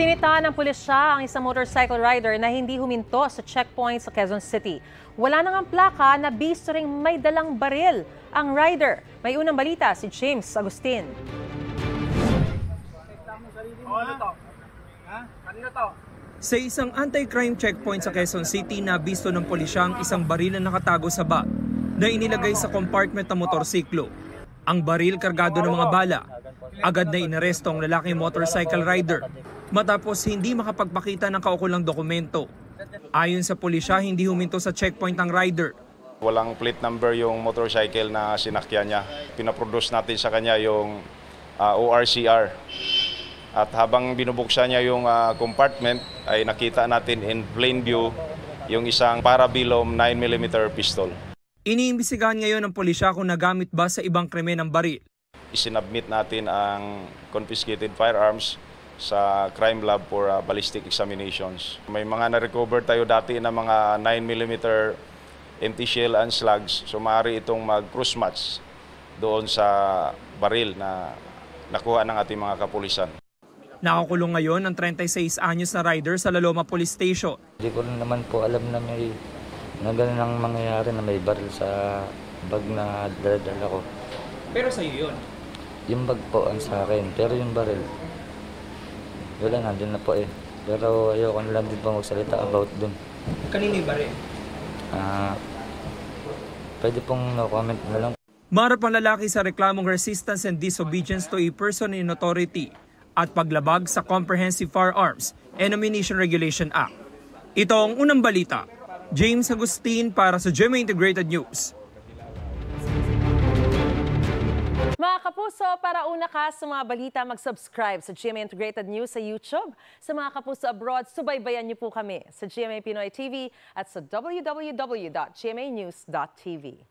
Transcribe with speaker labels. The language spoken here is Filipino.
Speaker 1: Sinita ng pulisya ang isang motorcycle rider na hindi huminto sa checkpoint sa Quezon City. Wala nang ang plaka na bisto ring may dalang baril ang rider. May unang balita si James Agustin.
Speaker 2: Sa isang anti-crime checkpoint sa Quezon City, nabisto ng pulisya ang isang baril na nakatago sa bag na inilagay sa compartment ng motorsiklo. Ang baril kargado ng mga bala. Agad na inaresto ang lalaking motorcycle rider matapos hindi makapagpakita ng kaukulang dokumento. Ayon sa pulisya, hindi huminto sa checkpoint ang rider.
Speaker 3: Walang plate number yung motorcycle na sinakyan niya. Pinaproduce natin sa kanya yung ORCR. At habang binubuksan niya yung compartment, ay nakita natin in plain view yung isang Parabellum 9mm pistol.
Speaker 2: Iniimbestigahan ngayon ng pulisya kung nagamit ba sa ibang krimen ang baril.
Speaker 3: Isinabmit natin ang confiscated firearms sa crime lab for ballistic examinations. May mga na-recover tayo dati na mga 9mm empty shell and slugs. So maaari itong mag-cross match doon sa baril na nakuha ng ating mga kapulisan.
Speaker 2: Nakakulong ngayon ang 36 anyos na rider sa Laloma Police Station.
Speaker 4: Hindi ko naman po alam na gano'n ang mangyayari na may baril sa bag na dala ko.
Speaker 2: Pero sa iyo yun?
Speaker 4: Yung bag po ang sa akin, pero yung baril, wala, nandun na po eh. Pero ayoko na lang din po magsalita about dun.
Speaker 2: Kanino yung baril?
Speaker 4: Pwede pong no comment na lang.
Speaker 2: Marap ang lalaki sa reklamong resistance and disobedience to a person in authority at paglabag sa Comprehensive Firearms and Ammunition Regulation Act. Ito ang unang balita. James Agustin para sa GMA Integrated News.
Speaker 1: Mga kapuso, para una ka sa mga balita, mag-subscribe sa GMA Integrated News sa YouTube. Sa mga kapuso abroad, subaybayan niyo po kami sa GMA Pinoy TV at sa www.gmanews.tv.